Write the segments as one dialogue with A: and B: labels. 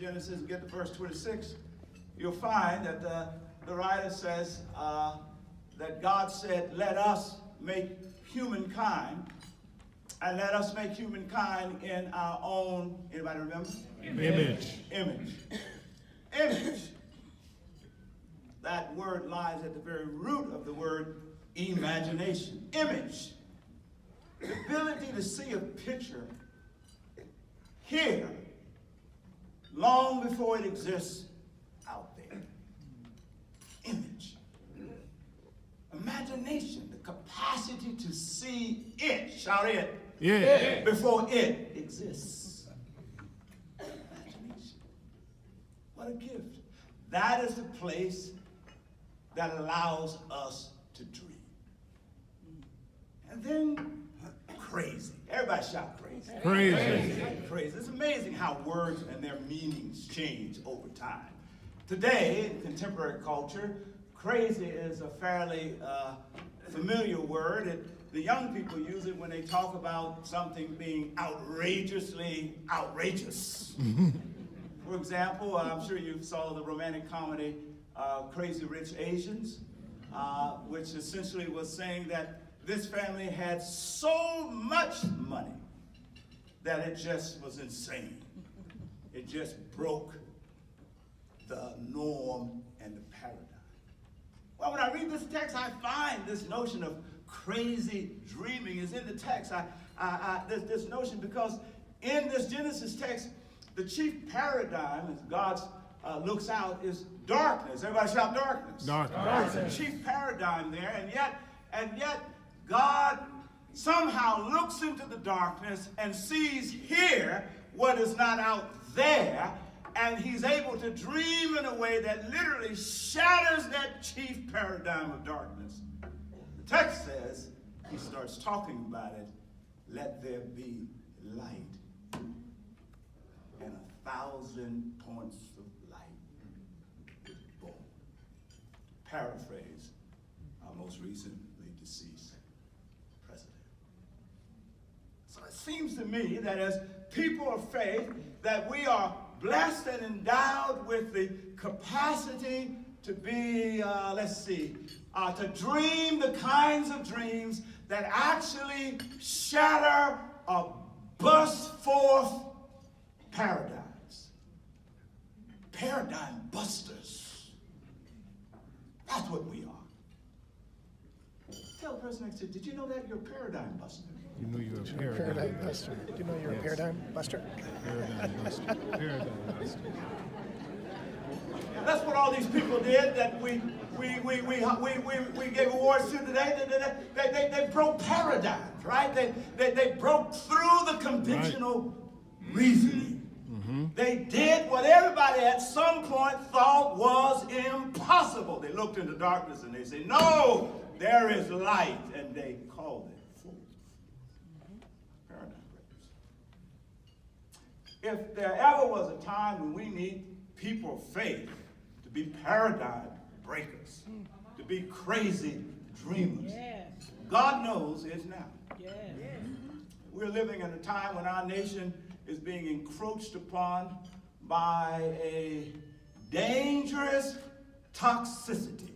A: Genesis and get to verse 26, you'll find that the writer says that God said, let us make humankind, and let us make humankind in our own, anybody remember?
B: Image.
A: That word lies at the very root of the word imagination. Image. The ability to see a picture here long before it exists out there. Image. Imagination, the capacity to see it, shout it,
B: Yeah.
A: before it exists. Imagination. What a gift. That is the place that allows us to dream. And then crazy. Everybody shout crazy. Crazy. It's amazing how words and their meanings change over time. Today, in contemporary culture, crazy is a fairly familiar word. The young people use it when they talk about something being outrageously outrageous. For example, I'm sure you saw the romantic comedy Crazy Rich Asians, which essentially was saying that this family had so much money that it just was insane. It just broke the norm and the paradigm. Well, when I read this text, I find this notion of crazy dreaming is in the text. This notion, because in this Genesis text, the chief paradigm, as God looks out, is darkness. Everybody shout darkness.
B: Darkness.
A: There's a chief paradigm there, and yet God somehow looks into the darkness and sees here what is not out there, and he's able to dream in a way that literally shatters that chief paradigm of darkness. The text says, he starts talking about it, let there be light, and 1,000 points of light is born. Paraphrase our most recently deceased president. So it seems to me that as people of faith, that we are blessed and endowed with the capacity to be, to dream the kinds of dreams that actually shatter or burst forth paradigms. Paradigm busters. That's what we are. Tell the person next to you, did you know that you're a paradigm buster?
B: You know you're a
C: Paradigm buster. Do you know you're a paradigm buster?
B: Paradigm buster.
A: That's what all these people did that we gave awards to today. They broke paradigms, right? They broke through the conventional reasoning. They did what everybody at some point thought was impossible. They looked into darkness and they said, no, there is light, and they called it forth. Paradigm breakers. If there ever was a time when we need people of faith to be paradigm breakers, to be crazy dreamers, God knows it's now. We're living in a time when our nation is being encroached upon by a dangerous toxicity.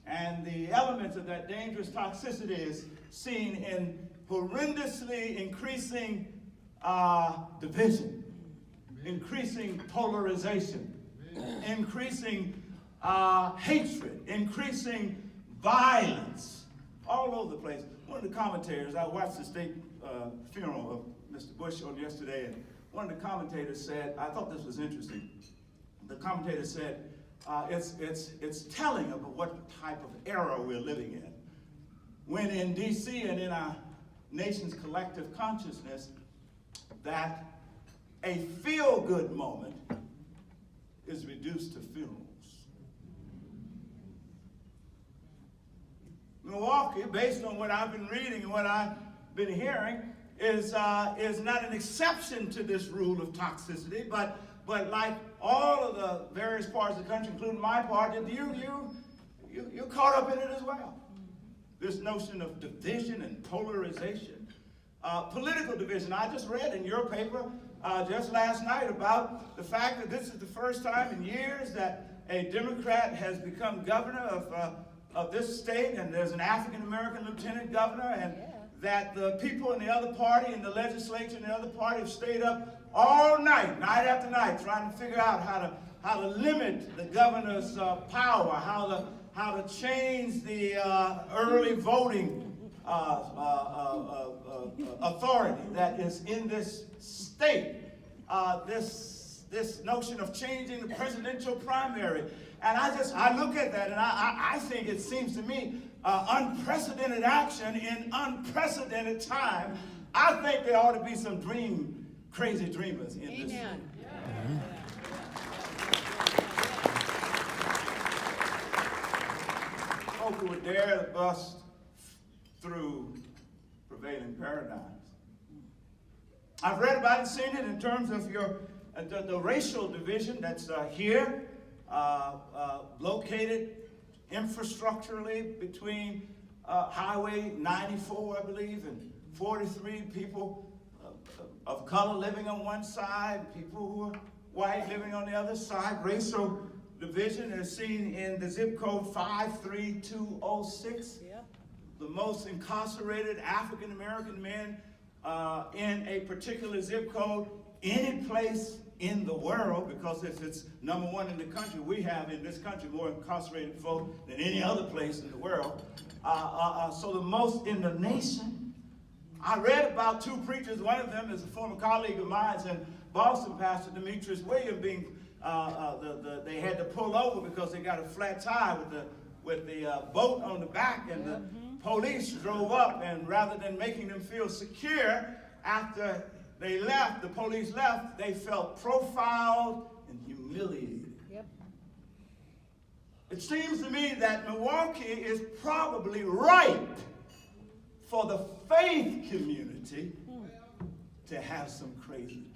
A: And the elements of that dangerous toxicity is seen in horrendously increasing division, increasing polarization, increasing hatred, increasing violence, all over the place. One of the commentators, I watched the state funeral of Mr. Bush on yesterday, and one of the commentators said, I thought this was interesting. The commentator said, it's telling of what type of era we're living in. When in D.C. and in our nation's collective consciousness, that a feel-good moment is reduced to funerals. Milwaukee, based on what I've been reading and what I've been hearing, is not an exception to this rule of toxicity, but like all of the various parts of the country, including my part, you're caught up in it as well. This notion of division and polarization, political division. I just read in your paper just last night about the fact that this is the first time in years that a Democrat has become governor of this state, and there's an African-American lieutenant governor, and that the people in the other party, in the legislature in the other party, have stayed up all night, night after night, trying to figure out how to limit the governor's power, how to change the early voting authority that is in this state. This notion of changing the presidential primary. And I look at that and I think it seems to me unprecedented action in unprecedented time. I think there ought to be some crazy dreamers in this. Folk who would dare to bust through prevailing paradigms. I've read about it, seen it in terms of the racial division that's here, located infrastructurally between Highway 94, I believe, and 43, people of color living on one side, people who are white living on the other side. Racial division is seen in the zip code 53206. The most incarcerated African-American men in a particular zip code, any place in the world, because if it's number one in the country, we have in this country more incarcerated folk than any other place in the world. So the most in the nation. I read about two preachers. One of them is a former colleague of mine in Boston, Pastor Demetrius Williams, being they had to pull over because they got a flat tire with the boat on the back, and the police drove up, and rather than making them feel secure after they left, the police left, they felt profiled and humiliated. It seems to me that Milwaukee is probably ripe for the faith community to have some crazy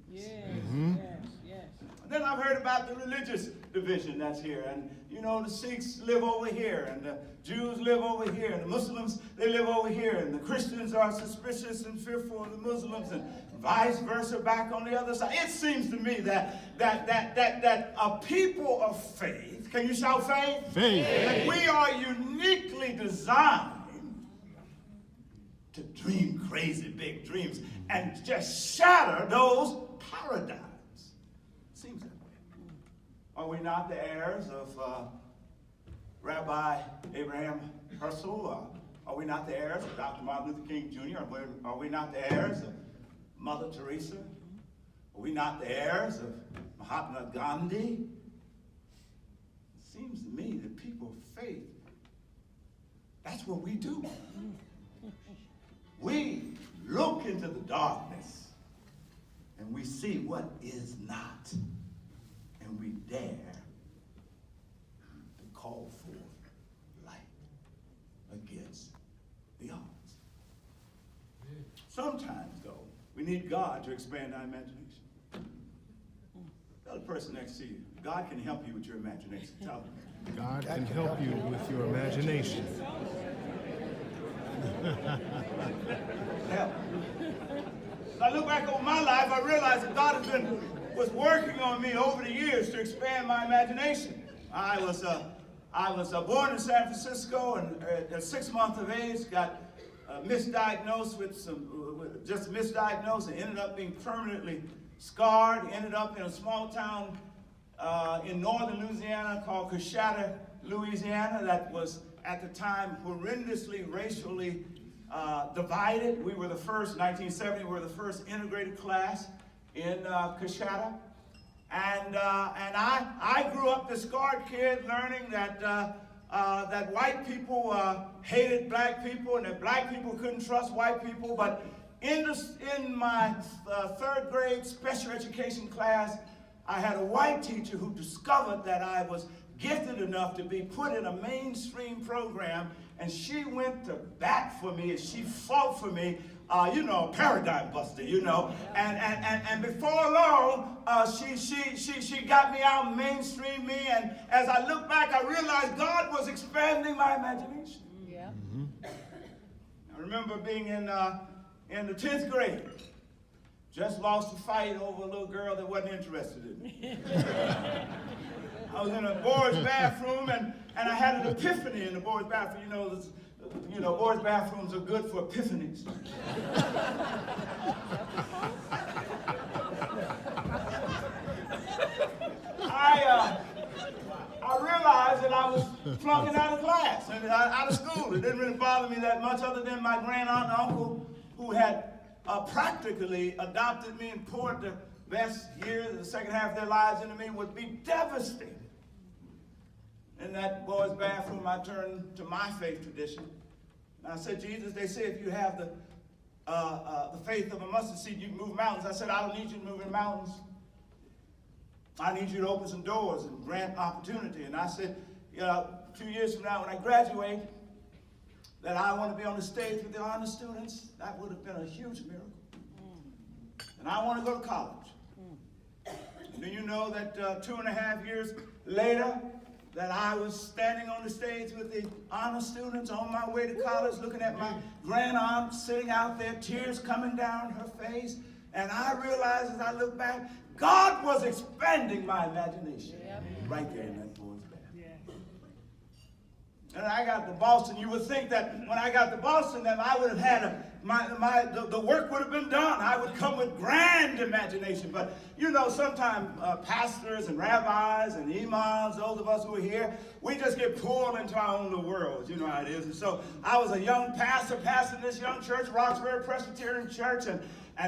A: dreams. Then I've heard about the religious division that's here, and the Sikhs live over here, and the Jews live over here, and the Muslims, they live over here, and the Christians are suspicious and fearful of the Muslims, and vice versa back on the other side. It seems to me that a people of faith, can you shout faith?
B: Faith.
A: That we are uniquely designed to dream crazy big dreams and just shatter those paradigms. Seems that way. Are we not the heirs of Rabbi Abraham Herschel? Are we not the heirs of Dr. Martin Luther King Jr.? Are we not the heirs of Mother Teresa? Are we not the heirs of Mahatma Gandhi? It seems to me that people of faith, that's what we do. We look into the darkness and we see what is not, and we dare to call forth light against the odds. Sometimes, though, we need God to expand our imagination. Tell the person next to you, God can help you with your imagination. Tell them.
B: God can help you with your imagination.
A: Help. As I look back over my life, I realize that God was working on me over the years to expand my imagination. I was born in San Francisco, and at 6 months of age, got misdiagnosed just misdiagnosed, and ended up being permanently scarred. Ended up in a small town in northern Louisiana called Coshada, Louisiana, that was at the time horrendously racially divided. We were the first, 1970, we were the first integrated class in Coshada. And I grew up the scarred kid, learning that white people hated black people, and that black people couldn't trust white people. But in my third grade special education class, I had a white teacher who discovered that I was gifted enough to be put in a mainstream program, and she went to bat for me, and she fought for me, a paradigm buster, and before long, she got me out, mainstream me, and as I look back, I realized God was expanding my imagination. I remember being in in the 10th grade. Just lost a fight over a little girl that wasn't interested in me. I was in a boys' bathroom, and I had an epiphany in the boys' bathroom. Boys' bathrooms are good for epiphanies. I realized that I was flunking out of class and out of school. It didn't really bother me that much, other than my grand aunt and uncle, who had practically adopted me and poured the best years, the second half of their lives into me, would be devastated. In that boys' bathroom, I turned to my faith tradition. And I said, Jesus, they say if you have the faith of a mustard seed, you can move mountains. I said, I don't need you to move in mountains. I need you to open some doors and grant opportunity. And I said, 2 years from now when I graduate, that I want to be on the stage with the honor students. That would have been a huge miracle. And I want to go to college. And do you know that 2.5 years later, that I was standing on the stage with the honor students on my way to college, looking at my grand aunt sitting out there, tears coming down her face. And I realized as I look back, God was expanding my imagination right there in that boy's bathroom. And I got to Boston. You would think that when I got to Boston, that I would have had the work would have been done. I would come with grand imagination. But sometimes pastors and rabbis and imams, those of us who are here, we just get pulled into our own little worlds. You know how it is. And so I was a young pastor pastoring this young church, Roxbury Presbyterian Church, and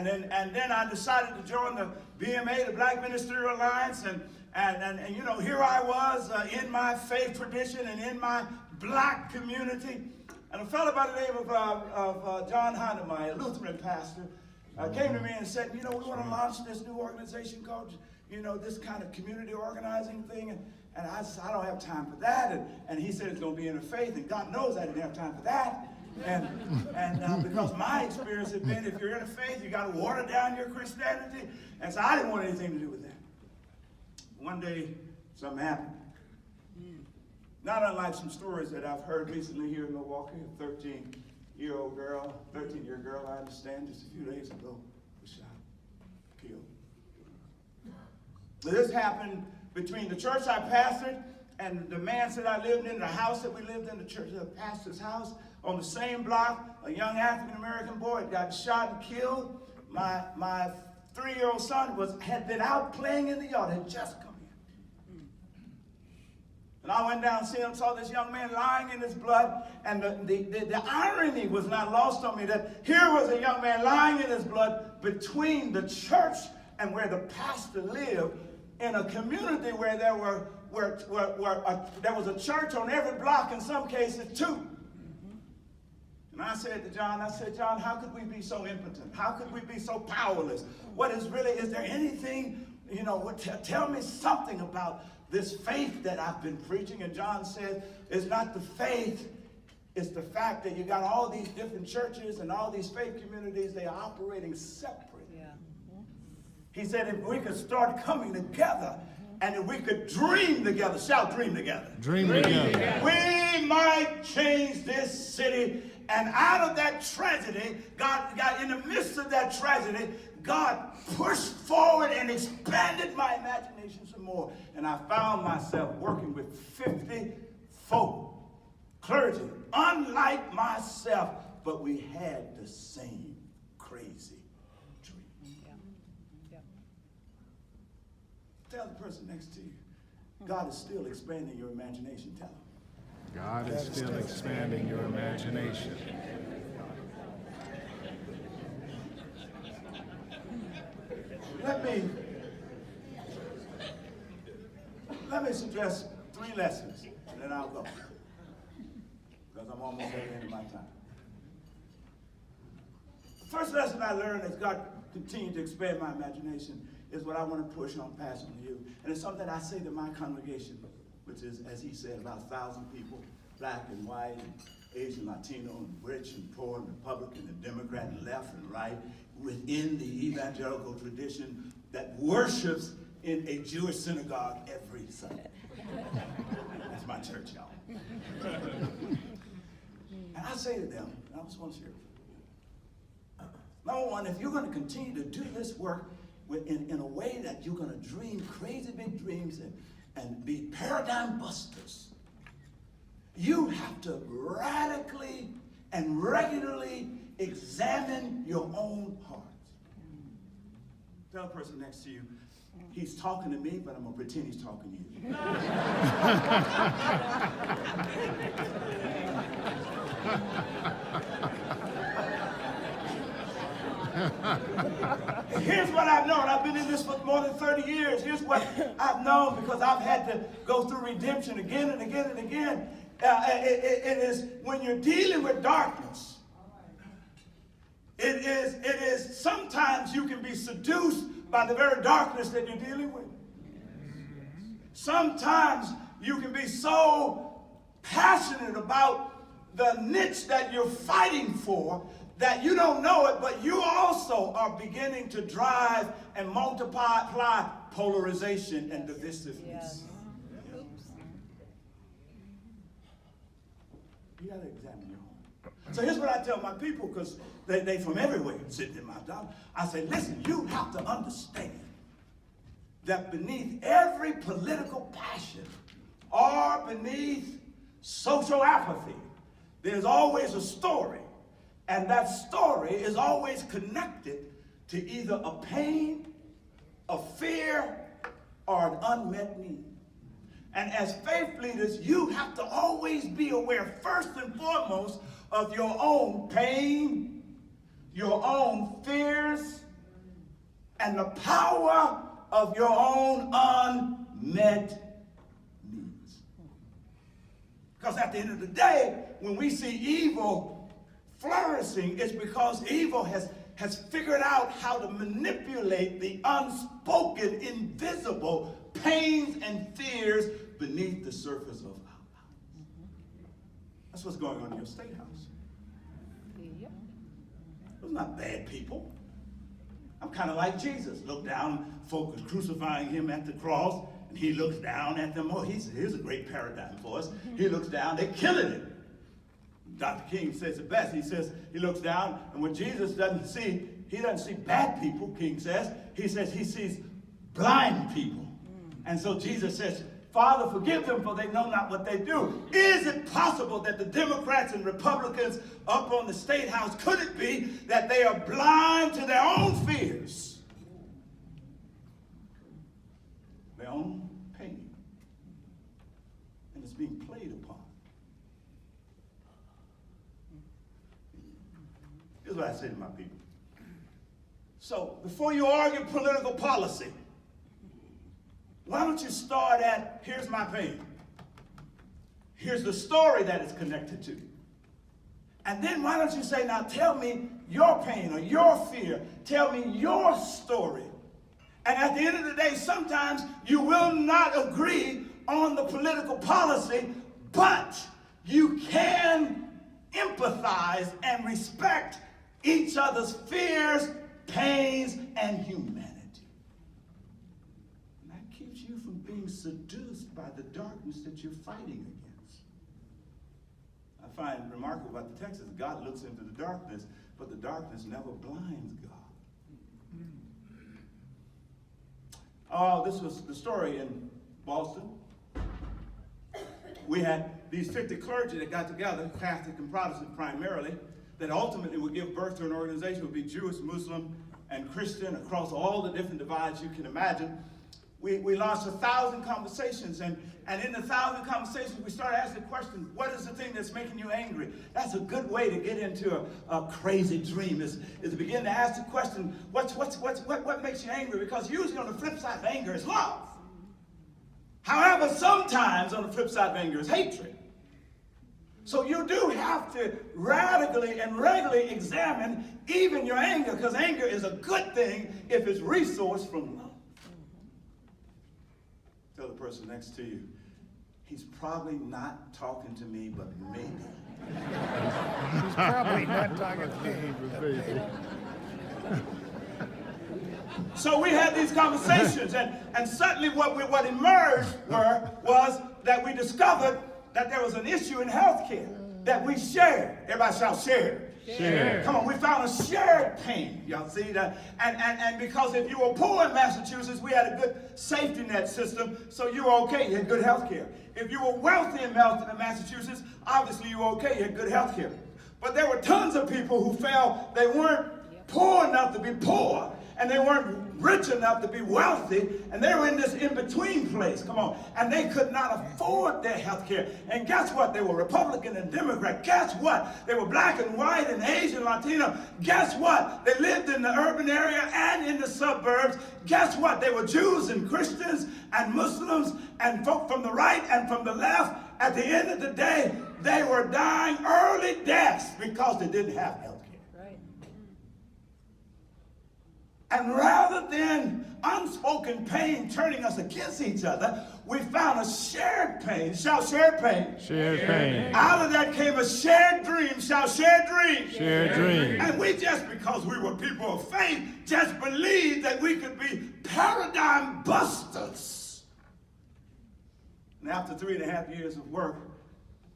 A: then I decided to join the BMA, the Black Ministerial Alliance, and here I was in my faith tradition and in my black community. And a fellow by the name of John Heinemeyer, a Lutheran pastor, came to me and said, we want to launch this new organization called, this kind of community organizing thing. And I said, I don't have time for that. And he said it's going to be interfaith, and God knows I didn't have time for that. And because my experience had been, if you're in a faith, you got to water down your Christianity. And so I didn't want anything to do with that. One day, something happened. Not unlike some stories that I've heard recently here in Milwaukee. A 13-year girl, I understand, just a few days ago, was shot, killed. This happened between the church I pastored and the manse that I lived in, the house that we lived in, the pastor's house. On the same block, a young African-American boy got shot and killed. My 3-year-old son had been out playing in the yard, had just come in. And I went down and saw this young man lying in his blood, and the irony was not lost on me that here was a young man lying in his blood between the church and where the pastor lived, in a community where there was a church on every block, in some cases 2. And I said to John, John, how could we be so impotent? How could we be so powerless? Is there anything, tell me something about this faith that I've been preaching. And John said, it's not the faith, it's the fact that you got all these different churches and all these faith communities, they are operating separate. Yeah. He said, if we could start coming together, and if we could dream together, shout dream together.
B: Dream together.
A: We might change this city. And out of that tragedy, God, in the midst of that tragedy, God pushed forward and expanded my imagination some more. And I found myself working with 50 folk, clergy, unlike myself, but we had the same crazy dream. Yeah. Tell the person next to you, God is still expanding your imagination. Tell them.
B: God is still expanding your imagination.
A: Let me suggest 3 lessons, and then I'll go, because I'm almost at the end of my time. The first lesson I learned as God continued to expand my imagination is what I want to push on, pass on to you. And it's something I say to my congregation, which is, as he said, about 1,000 people, black and white, and Asian, Latino, and rich and poor, and Republican, and Democrat, and left and right, within the evangelical tradition that worships in a Jewish synagogue every Sunday. That's my church, y'all. And I say to them, and I just want to share, Number one, if you're going to continue to do this work in a way that you're going to dream crazy big dreams and be paradigm busters, you have to radically and regularly examine your own heart. Tell the person next to you, he's talking to me, but I'm going to pretend he's talking to you. Here's what I've known. I've been in this for more than 30 years. Here's what I've known, because I've had to go through redemption again and again and again. It is when you're dealing with darkness, it is sometimes you can be seduced by the very darkness that you're dealing with. Sometimes you can be so passionate about the niche that you're fighting for that you don't know it, but you also are beginning to drive and multiply polarization and divisiveness.
D: Yes.
A: You got to examine your heart. So here's what I tell my people, because they from everywhere sitting in my job. I say, listen, you have to understand that beneath every political passion or beneath social apathy, there's always a story. And that story is always connected to either a pain, a fear, or an unmet need. And as faith leaders, you have to always be aware, first and foremost, of your own pain, your own fears, and the power of your own unmet needs. Because at the end of the day, when we see evil flourishing, it's because evil has figured out how to manipulate the unspoken, invisible pains and fears beneath the surface of our lives. That's what's going on in your state house.
D: Yep.
A: Those are not bad people. I'm kind of like Jesus. Look down, folk are crucifying him at the cross, and he looks down at them. Oh, here's a great paradigm for us. He looks down, they're killing him. Dr. King says it best. He says he looks down, and what Jesus doesn't see, he doesn't see bad people, King says. He says he sees blind people. And so Jesus says, Father, forgive them, for they know not what they do. Is it possible that the Democrats and Republicans up on the State House, could it be that they are blind to their own fears, their own pain, and it's being played upon? Here's what I say to my people. So, before you argue political policy, why don't you start at, here's my pain. Here's the story that it's connected to. And then why don't you say, now tell me your pain or your fear. Tell me your story. And at the end of the day, sometimes you will not agree on the political policy, but you can empathize and respect each other's fears, pains, and humanity. And that keeps you from being seduced by the darkness that you're fighting against. I find remarkable about the text is God looks into the darkness, but the darkness never blinds God. Oh, this was the story in Boston. We had these 50 clergy that got together, Catholic and Protestant primarily, that ultimately would give birth to an organization, would be Jewish, Muslim, and Christian, across all the different divides you can imagine. We launched 1,000 conversations, and in the 1,000 conversations, we started asking the question, what is the thing that's making you angry? That's a good way to get into a crazy dream, is to begin to ask the question, what makes you angry? Because usually on the flip side of anger is love. However, sometimes on the flip side of anger is hatred. So you do have to radically and regularly examine even your anger, because anger is a good thing if it's resourced from love. Tell the person next to you, he's probably not talking to me, but maybe.
C: He's probably not talking to me.
A: So we had these conversations, and suddenly what emerged was that we discovered that there was an issue in healthcare that we shared. Everybody shout share.
B: Shared.
A: Come on, we found a shared pain. Y'all see that? And because if you were poor in Massachusetts, we had a good safety net system, so you were okay. You had good health care. If you were wealthy in Massachusetts, obviously you were okay. You had good health care. But there were tons of people who felt they weren't poor enough to be poor, and they weren't rich enough to be wealthy, and they were in this in-between place, come on, and they could not afford their health care. And guess what? They were Republican and Democrat. Guess what? They were black and white and Asian, Latino. Guess what? They lived in the urban area and in the suburbs. Guess what? They were Jews and Christians and Muslims and folk from the right and from the left. At the end of the day, they were dying early deaths because they didn't have health care. And rather than unspoken pain turning us against each other, we found a shared pain. Shout, shared pain.
B: Shared pain.
A: Out of that came a shared dream. Shout, shared dream.
B: Shared dream.
A: And we just, because we were people of faith, just believed that we could be paradigm busters. And after 3.5 years of work,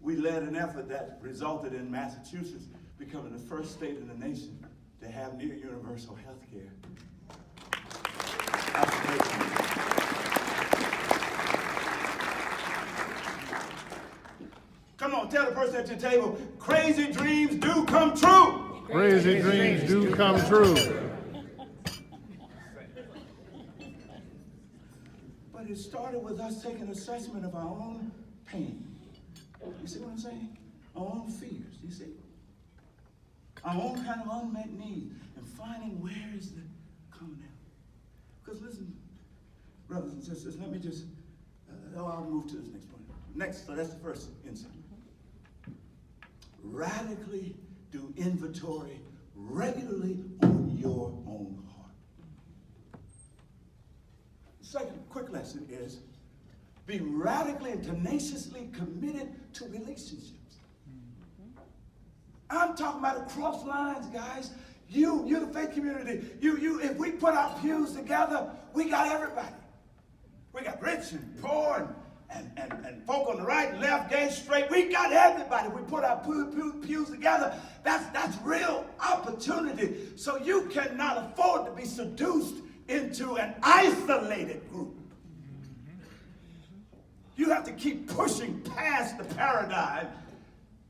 A: we led an effort that resulted in Massachusetts becoming the first state in the nation to have near universal health care. Come on, tell the person at your table, crazy dreams do come true.
B: Crazy dreams do come true.
A: But it started with us taking an assessment of our own pain. You see what I'm saying? Our own fears, you see? Our own kind of unmet need, and finding where is the commonality. Because listen, brothers and sisters, let me just, I'll move to this next point. Next, so that's the first insight. Radically do inventory regularly on your own heart. The second quick lesson is be radically and tenaciously committed to relationships. I'm talking about across lines, guys. You're the faith community. If we put our pews together, we got everybody. We got rich and poor and folk on the right and left, gay, straight. We got everybody. We put our pews together. That's real opportunity. So you cannot afford to be seduced into an isolated group. You have to keep pushing past the paradigm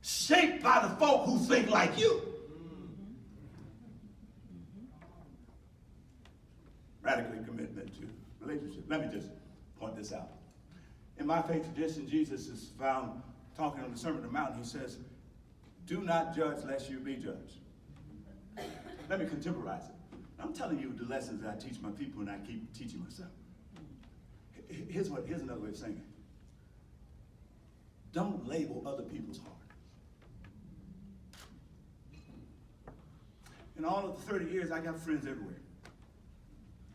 A: shaped by the folk who think like you. Radically commitment to relationship. Let me just point this out. In my faith tradition, Jesus is found talking on the Sermon on the Mount. He says, do not judge lest you be judged. Let me contemporize it. I'm telling you the lessons that I teach my people and I keep teaching myself. Here's another way of saying it. Don't label other people's heart. In all of the 30 years, I got friends everywhere.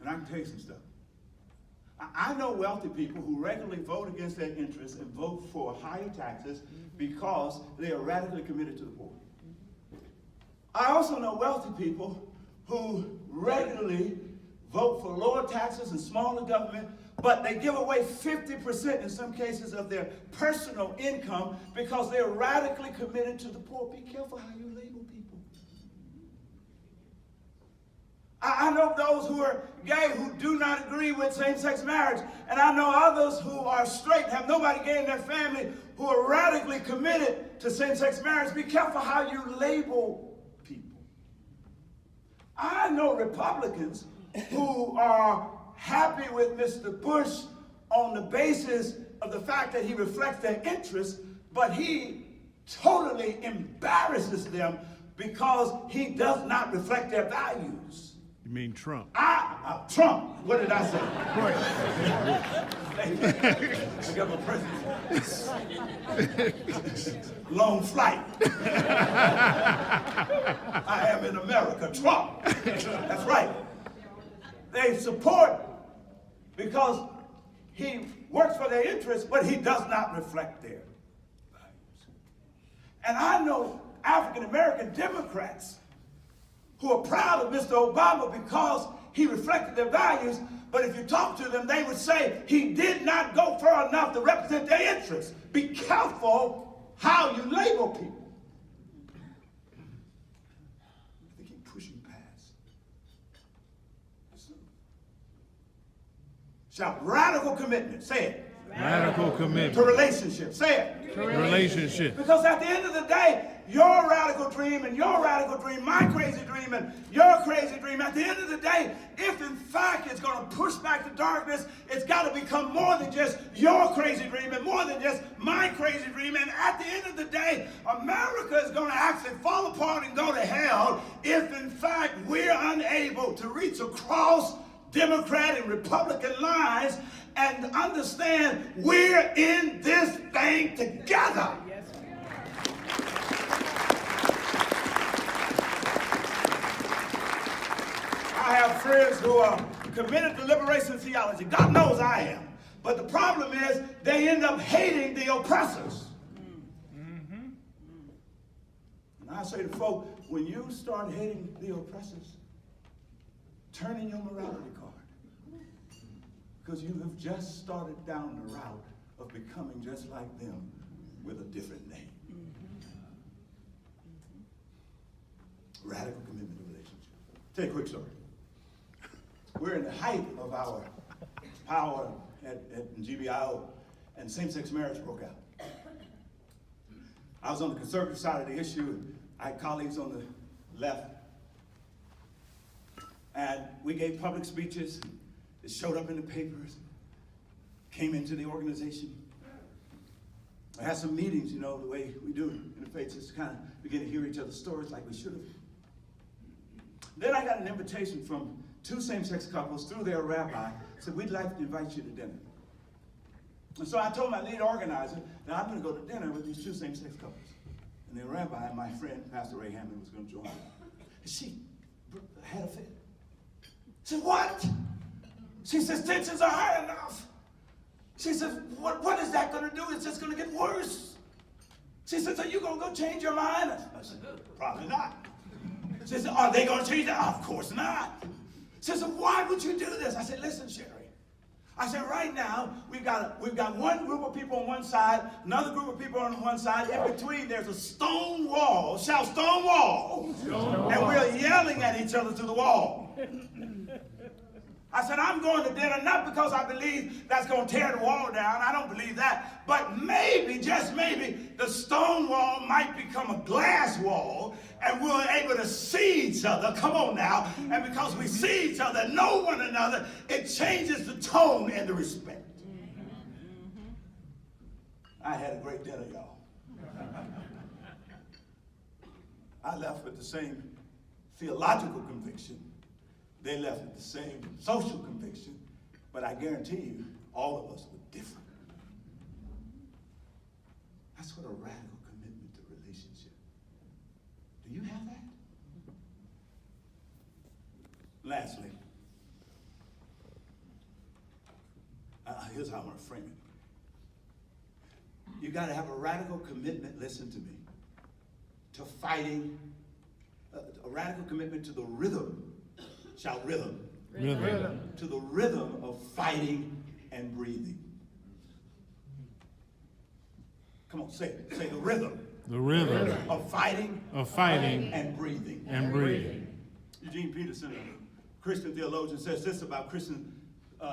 A: And I can tell you some stuff. I know wealthy people who regularly vote against their interests and vote for higher taxes because they are radically committed to the poor. I also know wealthy people who regularly vote for lower taxes and smaller government, but they give away 50% in some cases of their personal income because they're radically committed to the poor. Be careful how you label people. I know those who are gay who do not agree with same-sex marriage, and I know others who are straight, have nobody gay in their family, who are radically committed to same-sex marriage. Be careful how you label people. I know Republicans who are happy with Mr. Bush on the basis of the fact that he reflects their interests, but he totally embarrasses them because he does not reflect their values.
B: You mean Trump?
A: Trump. What did I say?
B: Right.
A: I got my president. Long flight. I am in America. Trump. That's right. They support because he works for their interests, but he does not reflect their values. And I know African American Democrats who are proud of Mr. Obama because he reflected their values, but if you talk to them, they would say he did not go far enough to represent their interests. Be careful how you label people. Shout radical commitment. Say it.
B: Radical
A: To
B: commitment.
A: relationship. Say it.
B: Relationship.
A: Because at the end of the day, your radical dream and your radical dream, my crazy dream and your crazy dream, at the end of the day, if in fact it's going to push back the darkness, it's got to become more than just your crazy dream and more than just my crazy dream. And at the end of the day, America is going to actually fall apart and go to hell if in fact we're unable to reach across Democrat and Republican lines and understand we're in this thing together. I have friends who are committed to liberation theology. God knows I am. But the problem is they end up hating the oppressors. And I say to folk, when you start hating the oppressors, turn in your morality card. Because you have just started down the route of becoming just like them with a different name. Radical commitment to relationship. Tell you a quick story. We're in the height of our power at GBIO, and same-sex marriage broke out. I was on the conservative side of the issue, and I had colleagues on the left. And we gave public speeches. It showed up in the papers, came into the organization. I had some meetings, you know, the way we do in the faith, just to kind of begin to hear each other's stories like we should have. Then I got an invitation from 2 same-sex couples through their rabbi, said, we'd like to invite you to dinner. And so I told my lead organizer that I'm going to go to dinner with these 2 same-sex couples. And the rabbi and my friend, Pastor Ray Hammond, was going to join me. And she had a fit. She said, what? She says, tensions are high enough. She said, what is that going to do? It's just going to get worse. She says, are you going to go change your mind? I said, probably not. She said, are they going to change it? Of course not. She said, why would you do this? I said, listen, Sherry. I said, right now, we've got one group of people on one side, another group of people on one side. In between, there's a stone wall. Shout, stone wall. And we're yelling at each other through the wall. I said, I'm going to dinner not because I believe that's going to tear the wall down. I don't believe that. But maybe, just maybe, the stone wall might become a glass wall and we're able to see each other. Come on now. And because we see each other, know one another, it changes the tone and the respect. I had a great dinner, y'all. I left with the same theological conviction. They left with the same social conviction, but I guarantee you, all of us were different. That's what a radical commitment to relationship. Do you have that? Lastly, here's how I'm going to frame it. You got to have a radical commitment, listen to me, to fighting, a radical commitment to the rhythm. Shout rhythm.
B: Rhythm.
A: To the rhythm of fighting and breathing. Come on, say it. Say the rhythm.
B: The rhythm
A: Of fighting. And breathing.
B: And breathing.
A: Eugene Peterson, a Christian theologian, says this about Christian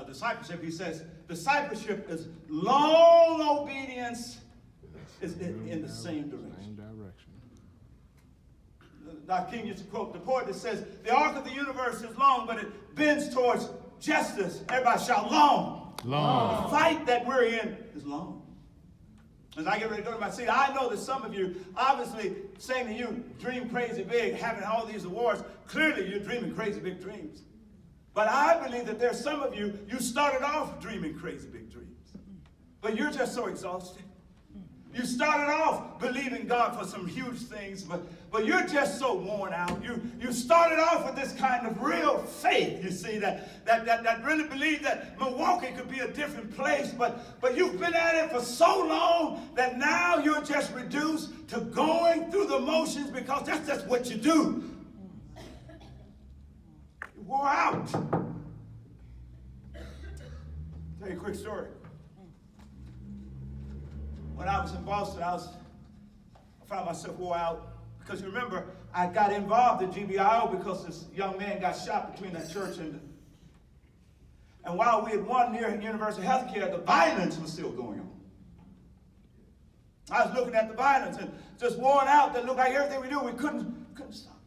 A: discipleship. He says, discipleship is long obedience is in the same direction. Dr. King used to quote the poet that says, the arc of the universe is long, but it bends towards justice. Everybody shout, long.
B: Long.
A: The fight that we're in is long. As I get ready to go to my seat, I know that some of you, obviously, saying to you, dream crazy big, having all these awards, clearly you're dreaming crazy big dreams. But I believe that there's some of you, you started off dreaming crazy big dreams. But you're just so exhausted. You started off believing God for some huge things, but you're just so worn out. You started off with this kind of real faith, you see, that really believed that Milwaukee could be a different place, but you've been at it for so long that now you're just reduced to going through the motions because that's just what you do. You wore out. Tell you a quick story. When I was in Boston, I found myself wore out because you remember I got involved in GBIO because this young man got shot between that church and And while we had won near universal health care, the violence was still going on. I was looking at the violence and just worn out that looked like everything we do, we couldn't stop.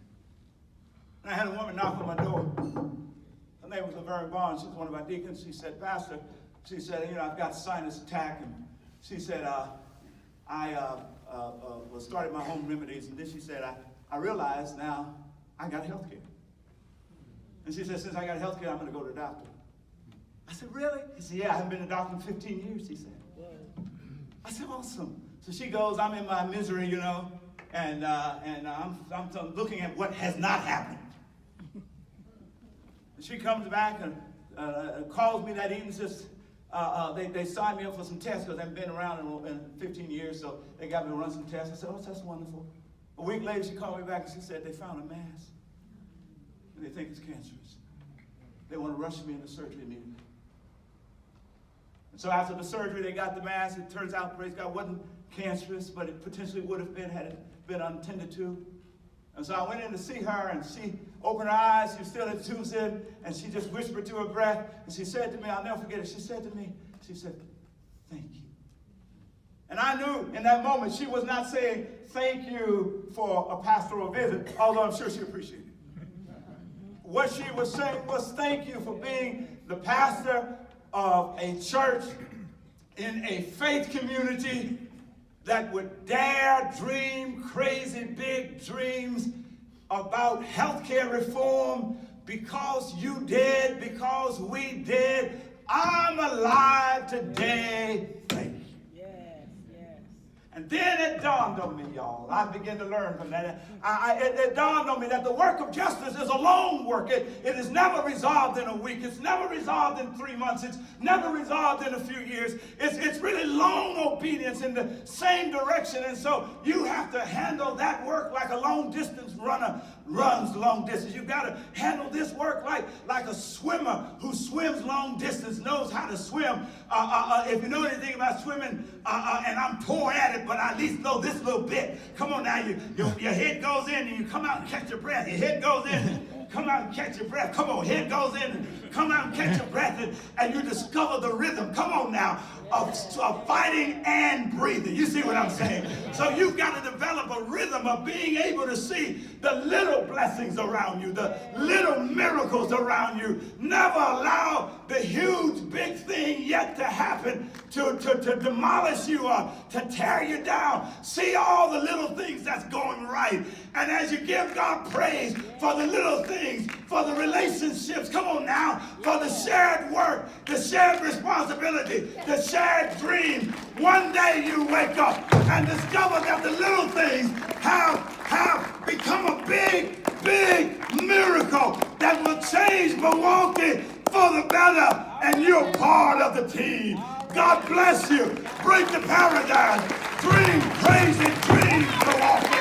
A: And I had a woman knock on my door. Her name was Laverne Barnes. She was one of our deacons. She said, Pastor, she said, I've got sinus attack. And she said, I was starting my home remedies. And then she said, I realized now I got health care. And she said, since I got health care, I'm going to go to the doctor. I said, really? He said, yeah, I haven't been to the doctor in 15 years, he said. I said, awesome. So she goes, I'm in my misery, and I'm looking at what has not happened. And she comes back and calls me that evening and says, they signed me up for some tests because I haven't been around in 15 years, so they got me to run some tests. I said, oh, that's wonderful. A week later, she called me back and she said, they found a mass, and they think it's cancerous. They want to rush me into surgery immediately. And so after the surgery, they got the mass. It turns out, praise God, wasn't cancerous, but it potentially would have been had it been untended to. And so I went in to see her, and she opened her eyes. She was still had tubes in, and she just whispered to her breath, and she said to me, I'll never forget it. She said to me, she said, thank you. And I knew in that moment she was not saying thank you for a pastoral visit, although I'm sure she appreciated it. What she was saying was thank you for being the pastor of a church in a faith community that would dare dream crazy big dreams about healthcare reform because you did, because we did. I'm alive today. Thank you.
D: Yes, yes.
A: And then it dawned on me, y'all. I began to learn from that. It dawned on me that the work of justice is a long work. It is never resolved in a week. It's never resolved in 3 months. It's never resolved in a few years. It's really long obedience in the same direction. And so you have to handle that work like a long distance runner runs long distance. You've got to handle this work like a swimmer who swims long distance, knows how to swim. If you know anything about swimming, and I'm poor at it, but I at least know this little bit. Come on now, your head goes in and you come out and catch your breath. Your head goes in, come out and catch your breath. Come on, head goes in and come out and catch your breath, and you discover the rhythm. Come on now, of fighting and breathing. You see what I'm saying? So you've got to develop a rhythm of being able to see the little blessings around you, the little miracles around you. Never allow the huge big thing yet to happen to demolish you or to tear you down. See all the little things that's going right. And as you give God praise for the little things, for the relationships, come on now, for the shared work, the shared responsibility, the shared dream, one day you wake up and discover that the little things have become a big miracle that will change Milwaukee for the better, and you're part of the team. God bless you. Break the paradigm. Dream crazy dreams, Milwaukee.